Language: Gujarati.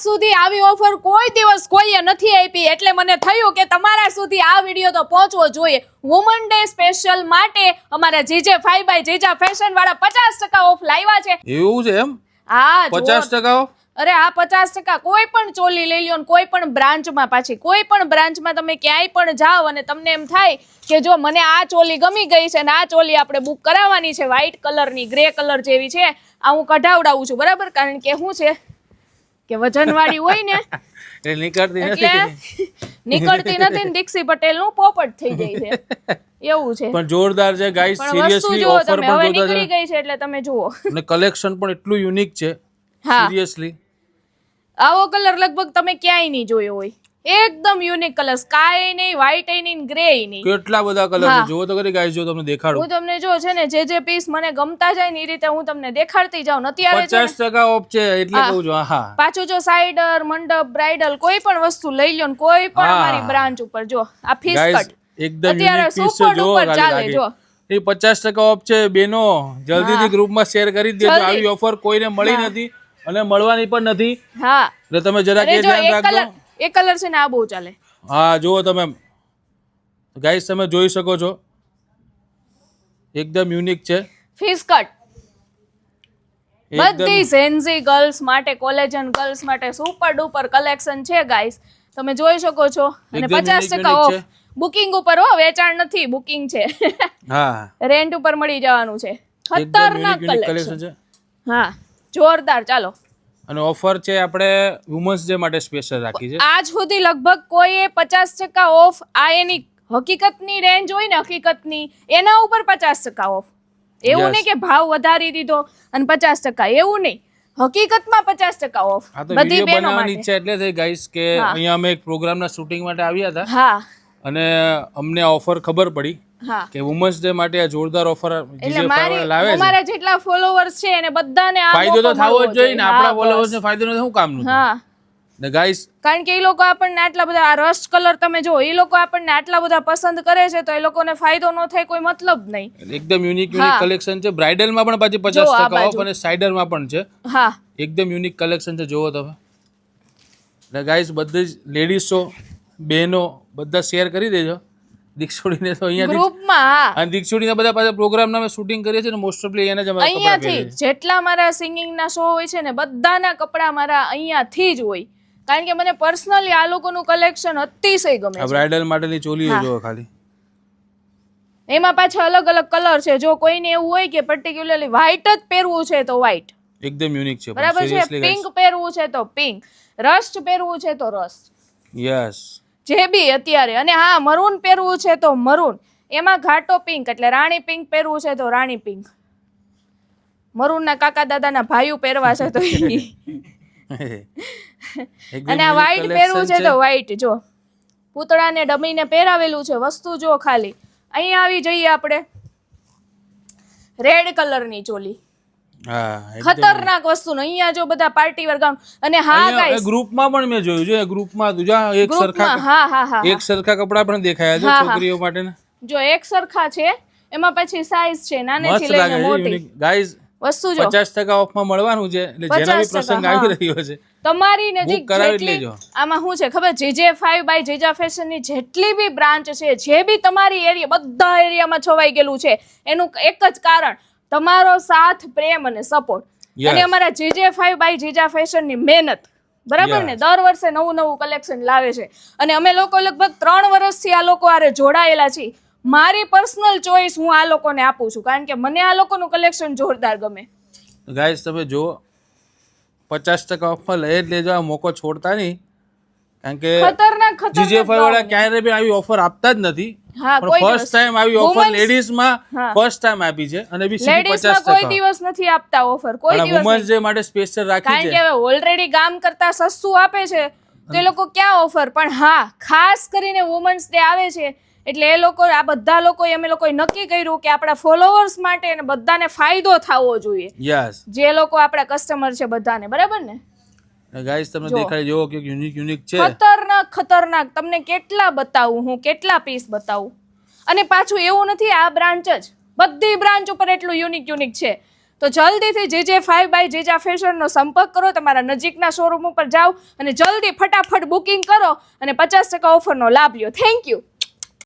સુધી આવી ઓફર કોઈ દિવસ કોઈએ નથી આપી, એટલે મને થયું કે તમારા સુધી આ વિડીયો તો પહોંચવો જોઈએ. વુમન ડે સ્પેશિયલ માટે અમારા GJ5 by જીજા ફેશન વાળા 50% ઓફ લાવ્યા છે. એવું છે એમ? હા, 50% ઓફ. અરે આ 50% કોઈ પણ ચોલી લઈ લ્યો, કોઈ પણ બ્રાન્ચમાં, પાછી કોઈ પણ બ્રાન્ચમાં તમે ક્યાંય પણ જાઓ અને તમને એમ થાય કે જો મને આ ચોલી ગમી ગઈ છે ને આ ચોલી આપણે બુક કરાવવાની છે, વ્હાઈટ કલરની, ગ્રે કલર જેવી છે, આ હું કઢાવડાવું છું, બરાબર? કારણ કે શું છે કે વજનવાળી હોય ને એ નીકળતી એટલે નીકળતી નથી ને દીક્ષી પટેલ નું પોપટ થઈ જાય છે એવું છે. પણ જોરદાર છે ગાઈસ, સિરિયસલી ઓફર પણ હવે જોરદાર નીકળી ગઈ છે એટલે તમે જુઓ. અને કલેક્શન પણ એટલું યુનિક છે. સિરિયસલી આવો કલર લગભગ તમે ક્યાંય નહીં જોયો હોય. એકદમ યુનિક કલર, સ્કાય નહીં, વ્હાઈટ નહીં, ગ્રે નહીં, કેટલા બધા કલર છે. જુઓ તો ખરી ગાઈસ, જો તમને દેખાડું. હું તમને જો છે ને જે પીસ મને ગમતા જાય ને એ રીતે હું તમને દેખાડતી જાઉં. અત્યારે 50% ઓફ છે એટલે કહું છું. હા, પાછું જો સાઈડર, મંડપ, બ્રાઇડલ કોઈ પણ વસ્તુ લઈ લ્યો ને કોઈ પણ અમારી બ્રાન્ચ ઉપર જો આ ફીસ કટ એકદમ યુનિક પીસ છે. જો ચાલે જો એ 50% ઓફ છે. બેનો જલ્દીથી ગ્રુપમાં શેર કરી દેજો. આવી ઓફર કોઈને મળી નથી અને મળવાની પણ નથી. હા, એટલે તમે જરા કે ધ્યાન રાખજો. એક કલર છે ને આ બહુ ચાલે. હા, જુઓ તમે ગાઈસ, તમે જોઈ શકો છો, એકદમ યુનિક છે. ફીસ કટ બધી ઝેન્ઝી ગર્લ્સ માટે, કોલેજન ગર્લ્સ માટે સુપર ડુપર કલેક્શન છે ગાઈસ, તમે જોઈ શકો છો. અને 50% ઓફ બુકિંગ ઉપર, હો, વેચાણ નથી, બુકિંગ છે. હા, રેન્ટ ઉપર મળી જવાનું છે. ખતરનાક કલેક્શન છે. હા, જોરદાર. ચાલો, અને ઓફર છે આપણે વુમન્સ ડે માટે સ્પેશિયલ રાખી છે. આજ સુધી લગભગ કોઈએ 50% ઓફ, આ એની હકીકતની રેન્જ હોય ને, હકીકતની એના ઉપર 50% ઓફ. એવું નહીં કે ભાવ વધારી દીધો અને 50%, એવું નહીં, હકીકતમાં 50% ઓફ. બધી બનાવવાની ઈચ્છા એટલે થઈ ગાઈસ કે અહીંયા અમે એક પ્રોગ્રામના શૂટિંગ માટે આવ્યા હતા. હા, અને અમને ઓફર ખબર પડી કે વુમન્સ ડે માટે આ જોરદાર ઓફર GJ5 લાવે છે. અમારા જેટલા ફોલોવર્સ છે એને બધાને આ ફાયદો તો થવો જ જોઈએ ને. આપણા ફોલોવર્સ ને ફાયદો ન શું કામનું? હા, ને ગાઈસ, કારણ કે એ લોકો આપણને આટલા બધા, આ રસ્ટ કલર તમે જો, એ લોકો આપણને આટલા બધા પસંદ કરે છે તો એ લોકોને ફાયદો ન થાય કોઈ મતલબ નહીં. એકદમ યુનિક કલેક્શન છે. બ્રાઇડલ માં પણ પાછી 50% ઓફ અને સાઇડર માં પણ છે. હા, એકદમ યુનિક કલેક્શન છે. જોવો તમે. ને ગાઈસ, બધી જ લેડીઝો, બહેનો બધા શેર કરી દેજો. દીક્ષોડીને તો અહીંયા ગ્રુપમાં. હા, અને દીક્ષોડીના બધા પાછા પ્રોગ્રામના અમે શૂટિંગ કરીએ છીએ ને, મોસ્ટ ઓફલી એને જ અમે અહીંયાથી જેટલા મારા સિંગિંગના શો હોય છે ને, બધાના કપડા મારા અહીંયાથી જ હોય. કારણ કે મને પર્સનલી આ લોકોનું કલેક્શન અતિશય ગમે છે. બ્રાઇડલ માટેની ચોલીઓ જો ખાલી, એમાં પાછા અલગ અલગ કલર છે. જો કોઈને એવું હોય કે પર્ટિક્યુલરલી વ્હાઈટ જ પહેરવું છે તો વ્હાઈટ, એકદમ યુનિક છે. બરાબર છે. પિંક પહેરવું છે તો પિંક, રસ્ટ પહેરવું છે તો રસ્ટ, યસ, જે બી અત્યારે. અને હા, મરૂન પહેરવું છે તો મરૂન, એમાં ઘાટો પિંક એટલે રાણી પિંક પહેરવું છે તો રાણી પિંક, મરૂનના કાકા દાદાના ભાઈઓ પહેરવા છે તો અને આ વ્હાઈટ પહેરવું છે તો વ્હાઈટ. જો પૂતળાને ડમીને પહેરાવેલું છે. વસ્તુ જો ખાલી. અહીંયા આવી જઈએ આપણે, રેડ કલરની ચોલી, ખતરનાક વસ્તુ ને. અહીંયા જો બધા પાર્ટી વેર ગાઉન. અને હા ગાઈસ, ગ્રુપમાં પણ મેં જોયું છે. ગ્રુપમાં એક સરખા, હા, એક સરખા કપડા પણ દેખાયા છે છોકરીઓ માટે. જો એક સરખા છે, એમાં પછી સાઈઝ છે નાનેથી લઈને મોટી. ગાઈસ, વસ્તુ જો 50% ઓફમાં મળવાનું છે. એટલે જેનો બી પ્રસંગ આવી રહ્યો છે તમારી નજીક કરાવી લેજો. આમાં શું છે ખબર? GJ5 by જીજા ફેશનની જેટલી બી બ્રાન્ચ છે, જે બી તમારી એરિયા, બધા એરિયામાં છવાઈ ગયેલું છે, એનું એક જ કારણ તમારો સાથ, પ્રેમ અને સપોર્ટ. અને અમારા GJ5 by જીજા ફેશનની મહેનત, બરાબર ને. દર વર્ષે નવું નવું કલેક્શન લાવે છે. અને અમે લોકો લગભગ 3 વર્ષથી આ લોકો આરે જોડાયેલા છીએ. મારી પર્સનલ ચોઈસ હું આ લોકોને આપું છું, કારણ કે મને આ લોકોનું કલેક્શન જોરદાર ગમે. ગાઈસ, તમે જુઓ, 50% ઓફમાં લઈ જ લેજો. આ મોકો છોડતા નહીં, કારણ કે ખતરનાક GJ5 વાળા ક્યારે બી આવી ઓફર આપતા જ નથી. પણ ફર્સ્ટ ટાઈમ આવી ઓફર લેડીઝમાં ફર્સ્ટ ટાઈમ આપી છે. અને બી 50% કોઈ દિવસ નથી આપતા ઓફર, કોઈ દિવસ. વુમન્સ ડે માટે સ્પેશિયલ રાખી છે. કારણ કે હવે ઓલરેડી ગામ કરતા સસ્તું આપે છે તો એ લોકો ક્યાં ઓફર. પણ હા, ખાસ કરીને વુમન્સ ડે આવે છે એટલે એ લોકો, આ બધા લોકોએ, અમે લોકોએ નક્કી કર્યું કે આપણા ફોલોવર્સ માટે અને બધાને ફાયદો થવો જોઈએ. યસ, જે લોકો આપણા કસ્ટમર છે બધાને, બરાબર ને. ગાઈસ, તમને દેખાડી જો કે યુનિક છે. ખતરનાક. તમને કેટલા બતાવું હું, કેટલા પીસ બતાવું. અને પાછું એવું નથી આ બ્રાન્ચ જ, બધી બ્રાન્ચ ઉપર એટલું યુનિક છે. તો જલ્દીથી JJ5 બાય જેજા ફેશનનો સંપર્ક કરો, તમારા નજીકના શોરૂમ ઉપર જાઓ અને જલ્દી ફટાફટ બુકિંગ કરો અને 50% ઓફરનો લાભ લ્યો. Thank you.